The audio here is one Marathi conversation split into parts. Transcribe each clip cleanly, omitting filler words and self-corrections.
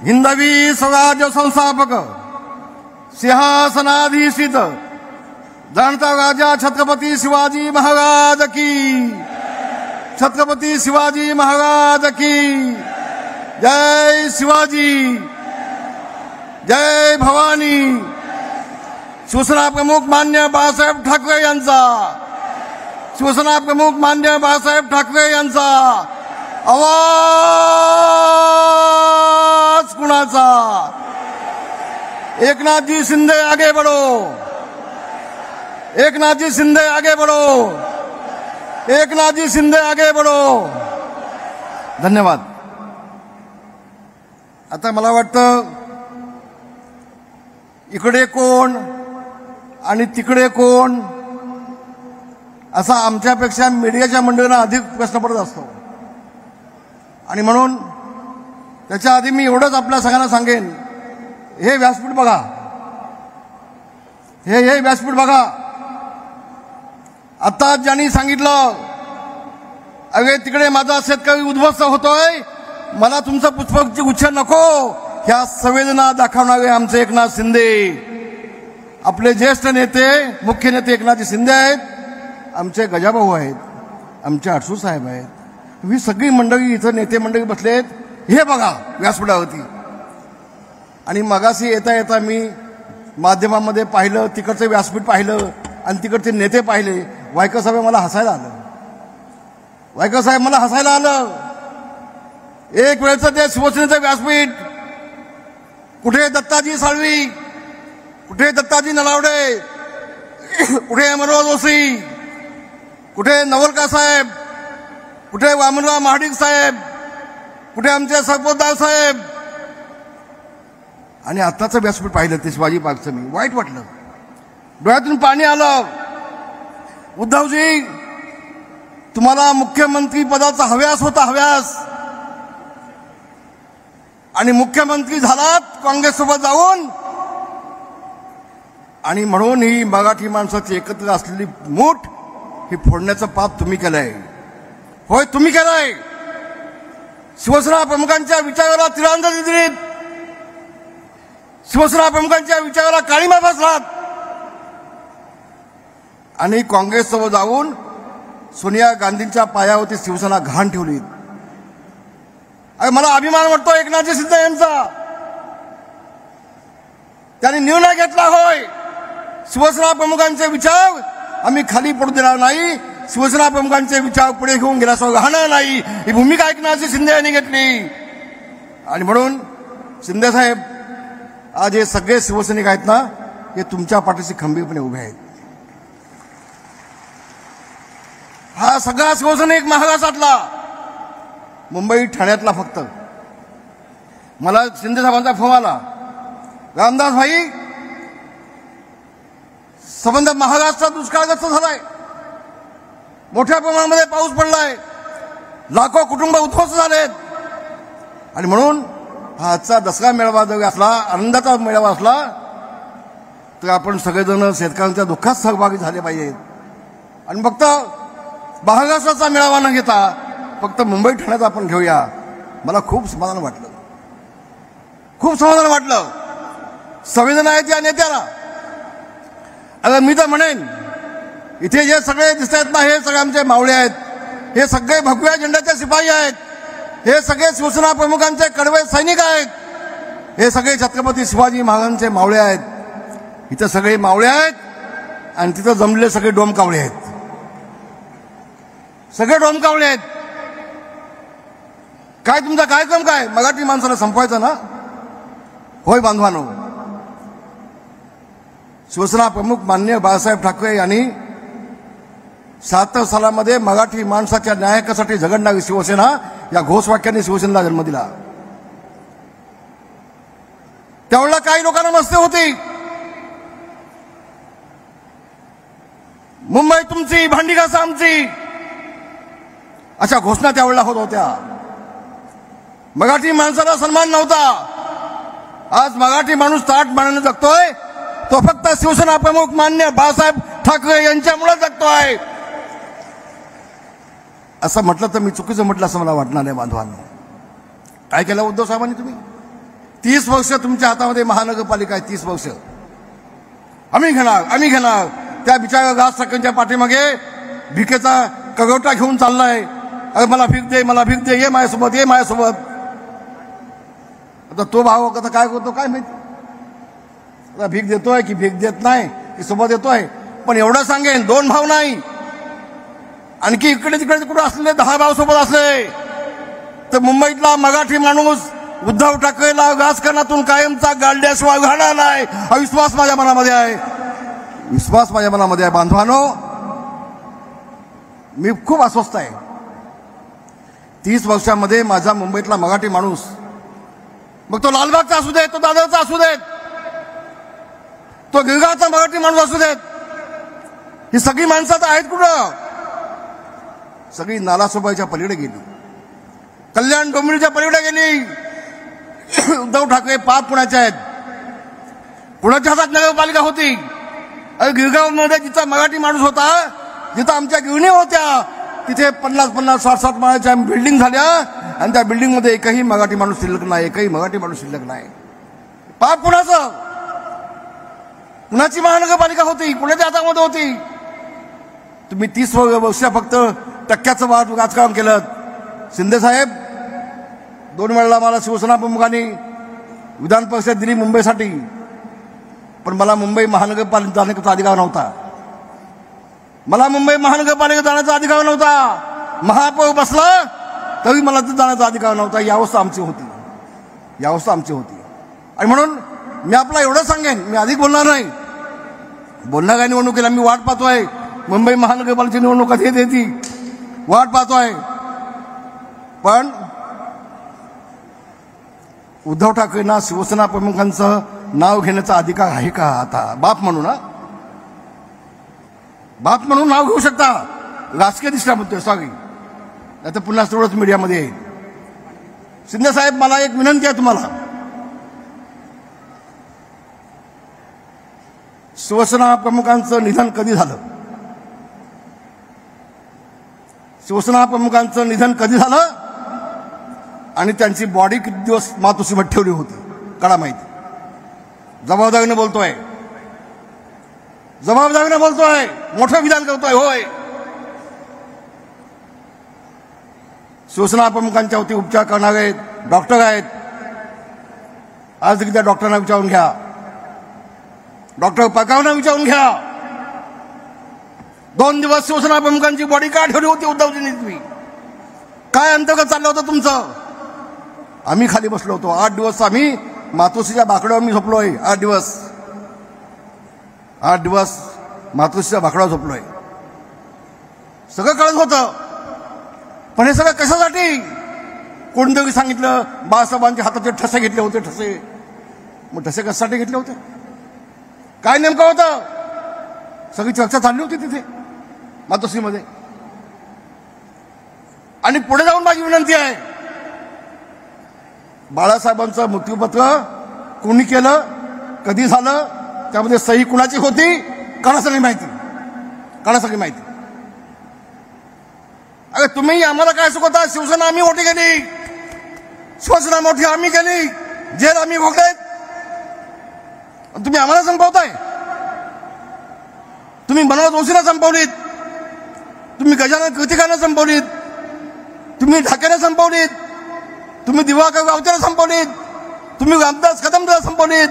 हिंदवी स्वराज्य संस्थापक सिंहासनाधीशित जाणता राजा छत्रपती शिवाजी महाराज की, छत्रपती शिवाजी महाराज की जय। शिवाजी जय भवानी। शिवसेना प्रमुख मान्य बाळासाहेब ठाकरे यांचा, शिवसेना प्रमुख मान्य बाळासाहेब ठाकरे यांचा आवाज कुणाचा? एकनाथजी शिंदे आगे बढ़ो, एकनाथजी शिंदे आगे बढ़ो, एकनाथजी शिंदे आगे बढ़ो। धन्यवाद। आता मला वाटतं इकडे कोण आणि तिकडे कोण असा आमच्यापेक्षा मीडियाच्या मंडळींना अधिक प्रश्न पडत असतो आणि म्हणून त्याच्या आधी मी एवढंच आपल्या सगळ्यांना सांगेन, हे व्यासपीठ बघा, हे व्यासपीठ बघा। आता ज्यांनी सांगितलं अगे तिकडे माझा शेतकरी उद्ध्वस्त होतोय, मला तुमचं पुष्पगुच्छ गुच्छ नको, ह्या संवेदना दाखवणारे आमचे एकनाथ शिंदे, आपले ज्येष्ठ नेते मुख्य नेते एकनाथजी शिंदे आहेत, आमचे गजाभाऊ आहेत, आमचे आठसू साहेब आहेत, ही सगळी मंडळी इथं नेते मंडळी बसलेत, हे बघा व्यासपीठावरती। आणि मगाशी येता येता मी माध्यमांमध्ये पाहिलं, तिकडचं व्यासपीठ पाहिलं आणि तिकडचे नेते पाहिले, वायकर साहेब मला हसायला आलं, वायकर साहेब मला हसायला आलं। एक वेळचं ते शिवसेनेचं व्यासपीठ, कुठे दत्ताजी साळवी, कुठे दत्ताजी नलावडे, कुठे अमरराव जोशी, कुठे नवलका साहेब, कुठे वामनराव महाडिक साहेब, कुठे आमचे सरपोतदार साहेब। आणि आत्ताचं व्यासपीठ पाहिलं ते शिवाजी पार्कचं, मी वाईट वाटलं, डोळ्यातून पाणी आलं। उद्धवजी, तुम्हाला मुख्यमंत्री पदाचा हव्यास होता, हव्यास, आणि मुख्यमंत्री झालात काँग्रेससोबत जाऊन, आणि म्हणून ही मराठी माणसाची एकत्र असलेली मूठ ही फोडण्याचं पाप तुम्ही केलंय, होय तुम्ही केलंय। शिवसेना प्रमुखांच्या विचाराला तिरंदाजी दिलीत, शिवसेना प्रमुखांच्या विचाराला काळीमा फासलात आणि काँग्रेससोबत जाऊन सोनिया गांधींच्या पायावरती शिवसेना घाण ठेवली। मला अभिमान वाटतो एकनाथजी शिंदे यांचा, त्यांनी निर्णय घेतला, होय शिवसेना प्रमुखांचे विचार आम्ही खाली पडू देणार नाही, शिवसेना प्रमुखांचे विचार पुढे घेऊन गेल्याशिवाय राहणार नाही, ही भूमिका एकनाथजी शिंदे यांनी घेतली। आणि म्हणून शिंदे साहेब, आज हे सगळे शिवसैनिक आहेत ना, हे तुमच्या पाठीशी खंबीरपणे उभे आहेत। हा सगळा शिवसैनिक महाराष्ट्रातला, मुंबई ठाण्यातला फक्त, मला शिंदे साहेबांचा फोन आला, रामदास भाई संबंध महाराष्ट्रात दुष्काळग्रस्त झालाय, मोठ्या प्रमाणामध्ये पाऊस पडलाय, लाखो कुटुंब उद्ध्वस्त झालेत, आणि म्हणून हा आजचा दसरा मेळावा जर असला, आनंदाचा मेळावा असला, तर आपण सगळेजण शेतकऱ्यांच्या दुःखात सहभागी झाले पाहिजेत। आणि फक्त महाराष्ट्राचा मेळावा न घेता फक्त मुंबई ठाण्यात आपण घेऊया, मला खूप समाधान वाटलं, खूप समाधान वाटलं। संवेदना आहेत या नेत्याला। अगं मी तर म्हणेन, इथे जे सगळे दिसत आहेत ना, हे सगळे आमचे मावळे आहेत, हे सगळे भगव्या झेंड्याचे शिपाई आहेत, हे सगळे शिवसेना प्रमुखांचे कडवे सैनिक आहेत, हे सगळे छत्रपती शिवाजी महाराजांचे मावळे आहेत। इथं सगळे मावळे आहेत आणि तिथं जमलेले सगळे डोमकावळे आहेत, सगळे डोमकावळे आहेत। काय तुमचा कार्यक्रम काय? मराठी माणसाला संपवायचं ना, होय बांधवानो। शिवसेना प्रमुख माननीय बाळासाहेब ठाकरे यांनी 77 सालामध्ये मराठी माणसाच्या न्यायासाठी झगडणारी शिवसेना या घोषवाक्याने शिवसेनेला जन्म दिला। त्यावेळेला काही लोकांना मस्ती होती, मुंबई तुमची, भांडी घासा आमची, अशा घोषणा त्यावेळेला होत होत्या। मराठी माणसाला सन्मान नव्हता। आज मराठी माणूस ताट मानाने जगतोय, तो फक्त शिवसेना प्रमुख मान्य बाळासाहेब ठाकरे यांच्यामुळे जगतोय। असं म्हटलं तर मी चुकीचं म्हटलं असं मला वाटणार नाही बांधवांनो। काय केलं उद्धव साहेबांनी? तुम्ही 30 वर्ष तुमच्या हातामध्ये महानगरपालिका आहे. 30 वर्ष आम्ही घेणार. त्या बिचारा राज ठाकरेंच्या पाठीमागे भिकेचा कगवटा घेऊन चाललाय. अरे मला भीक दे, ये माझ्यासोबत. आता तो भाव आता काय करतो काय माहिती. आता भीक देतोय की भीक देत नाही की सोबत येतोय. पण एवढं सांगेन, 2 भाव नाही, आणखी इकडे तिकडे कुठे असलेले 10 भाव सोबत असले तर मुंबईतला मराठी माणूस उद्धव ठाकरेला राजकारणातून कायमचा गाडल्याशिवाय राहणार नाही. हा विश्वास माझ्या मनामध्ये आहे. बांधवानो, मी खूप अस्वस्थ आहे. 30 वर्षामध्ये माझा मुंबईतला मराठी माणूस, मग तो लालबागचा असू देत, तो दादरचा असू देत, तो गिरगावचा मराठी माणूस असू देत, ही सगळी माणसं तर आहेत कुठं? सगळी नालासोबाईच्या पलीकडे गेली, कल्याण डोंबिवलीच्या पलीकडे गेली. उद्धव ठाकरे पाप पुण्याचे आहेत. पुण्याच्या हातात नगरपालिका होती. गिरगावमध्ये जिथं मराठी माणूस होता, जिथं आमच्या गिरणी होत्या, तिथे 50-50, 60-60 माळ्याच्या बिल्डिंग झाल्या आणि त्या बिल्डिंगमध्ये एकही मराठी माणूस शिल्लक नाही. पाप पुण्याचं. पुण्याची महानगरपालिका होती, पुण्याच्या हातामध्ये होती. तुम्ही 30 वर्ष फक्त टक्क्याचं राजकारण केलं. शिंदे साहेब 2 वेळेला मला शिवसेना प्रमुखांनी विधान परिषद दिली मुंबईसाठी, पण मला मुंबई महानगरपालिकेत जाण्याचा अधिकार नव्हता. जाण्याचा अधिकार नव्हता. महापौर बसला तरी मला तिथे जाण्याचा अधिकार नव्हता. ही अवस्था आमची होती. आणि म्हणून मी आपला एवढं सांगेन, मी अधिक बोलणार नाही. बोलणाऱ्या निवडणुकीला मी वाट पाहतोय. मुंबई महानगरपालिकेची निवडणूक कधी येते वाट पाहतोय. पण उद्धव ठाकरेंना शिवसेना प्रमुखांचं नाव घेण्याचा अधिकार आहे का? आता बाप म्हणून नाव घेऊ शकता. राजकीय दृष्ट्या म्हणतोय, सॉरी, आता पुन्हा तेवढंच मीडियामध्ये येईल. शिंदे साहेब, मला एक विनंती आहे तुम्हाला. शिवसेना प्रमुखांचं निधन कधी झालं आणि त्यांची बॉडी किती दिवस मातोश्रीमध्ये ठेवली होती काढा माहिती. जबाबदारीने बोलतोय, मोठं विधान करतोय. होय, शिवसेना प्रमुखांच्या वरती उपचार करणारे डॉक्टर आहेत. आज त्या डॉक्टरांना विचारून घ्या, डॉक्टर पकावना विचारून घ्या, 2 दिवस शिवसेना प्रमुखांची बॉडी का ठेवली होती उद्धवजींनी? तुम्ही काय अंतर्गत चाललं होतं तुमचं? आम्ही खाली बसलो होतो. 8 दिवस आम्ही मातोश्रीच्या बाकड्यावर मी झोपलोय. 8 दिवस मातोश्रीच्या बाकड्यावर झोपलोय. सगळं कळत होतं. पण हे सगळं कशासाठी? कोणतरी सांगितलं बाळासाहेबांच्या हाताचे ठसे घेतले होते. मग ठसे कशासाठी घेतले होते? काय नेमकं होतं? सगळी चर्चा चालली होती तिथे मातोश्रीमध्ये. आणि पुढे जाऊन माझी विनंती आहे, बाळासाहेबांचं मृत्यूपत्र कोणी केलं, कधी झालं, त्यामध्ये सही कुणाची होती, काढा सगळी माहिती. अरे तुम्ही आम्हाला काय शिकवता? शिवसेना आम्ही मोठी केली, शिवसेना मोठी आम्ही केली, जेल आम्ही भोगलेत, तुम्ही आम्हाला संपवताय. तुम्ही मनोज जोशीला संपवलीत, तुम्ही गजानन कृतिकानं संपवलीत, तुम्ही ढाकेनं संपवलीत, तुम्ही दिवाकर गावतेला संपवलीत, तुम्ही रामदास कदमला संपवलीत,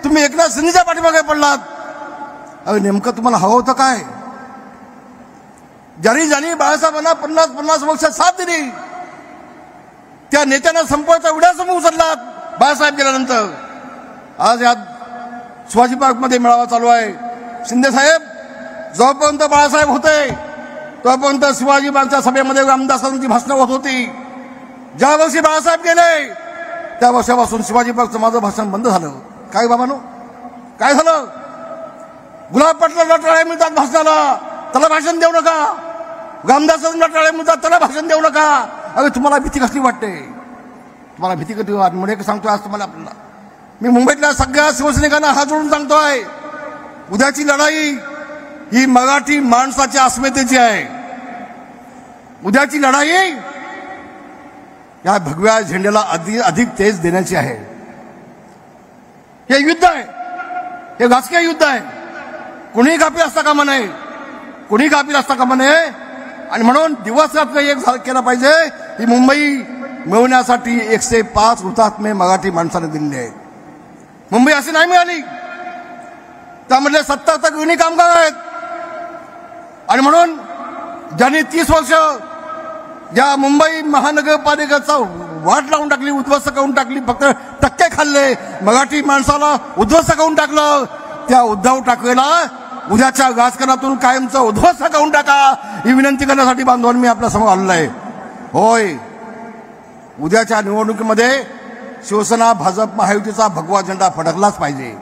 तुम्ही एकनाथ शिंदेच्या पाठीमागे पडलात. अरे नेमकं तुम्हाला हवं होतं काय? ज्यांनी बाळासाहेबांना 50 वर्ष साथ दिली, त्या नेत्यांना संपवायचा विड्यासमोर उचललात बाळासाहेब गेल्यानंतर. आज यात शिवाजी पार्कमध्ये मेळावा चालू आहे. शिंदे साहेब, जोपर्यंत बाळासाहेब होते तोपर्यंत शिवाजी पार्कच्या सभेमध्ये रामदासांची भाषणं होत होती. ज्या वर्षी बाळासाहेब गेले त्या वर्षापासून शिवाजी पार्कचं माझं भाषण बंद झालं. काय बाबांनो, काय झालं? गुलाब पाटलांना टाळ्या मिळतात भाषणाला, त्याला भाषण देऊ नका. रामदासांना टाळ्या मिळतात, त्याला भाषण देऊ नका. अरे तुम्हाला भीती कसली वाटते? म्हणून सांगतोय आज तुम्हाला. आपल्याला मी मुंबईतल्या सगळ्या शिवसैनिकांना हात जोडून सांगतोय, उद्याची लढाई ही मराठी माणसाच्या अस्मितेची आहे. उद्याची लढाई या भगव्या झेंड्याला अधिक तेज देण्याची आहे. हे युद्ध आहे, हे राजकीय युद्ध आहे. कुणीही गाफील असता कामा नये, कुणीही गाफील असता कामा नये. आणि म्हणून दिवस रात्र एक केला पाहिजे. ही मुंबई मिळवण्यासाठी 105 हुतात्मे मराठी माणसाने दिलेले आहेत. मुंबई अशी नाही मिळाली, त्यामधले 70 गृहिणी कामगार आहेत. आणि म्हणून ज्यांनी 30 वर्ष या मुंबई महानगरपालिकेचा वाट लावून टाकली, उद्ध्वस्त करून टाकली, फक्त टक्के खाल्ले, मराठी माणसाला उद्ध्वस्त करून टाकलं, त्या उद्धव ठाकरेला उद्याच्या राजकारणातून कायमचं उद्ध्वस्त करून टाका, ही विनंती करण्यासाठी बांधवांनी मी आपल्या समोर आलेलो आहे. होय, उद्याच्या निवडणुकीमध्ये शिवसेना भाजप महायुतीचा भगवा झेंडा फडकलाच पाहिजे.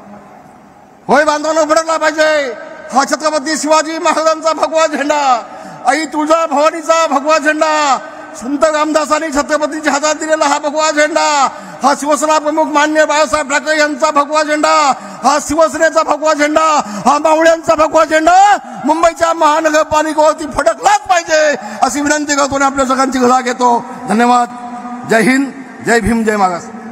होय बांधवांनो, फडकला पाहिजे. हा छत्रपती शिवाजी महाराजांचा भगवा झेंडा, आई तुळजा भवानीचा भगवा झेंडा, संत रामदासांनी छत्रपतीच्या हातात दिलेला हा भगवा झेंडा, हा शिवसेना प्रमुख मान्य बाळासाहेब ठाकरे यांचा भगवा झेंडा, हा शिवसेनेचा भगवा झेंडा, हा मावळ्यांचा भगवा झेंडा मुंबईच्या महानगरपालिकेवरती फडकलाच पाहिजे, अशी विनंती करतो आणि आपल्या सगळ्यांची गदा घेतो. धन्यवाद. जय हिंद, जय भीम, जय महाराष्ट्र.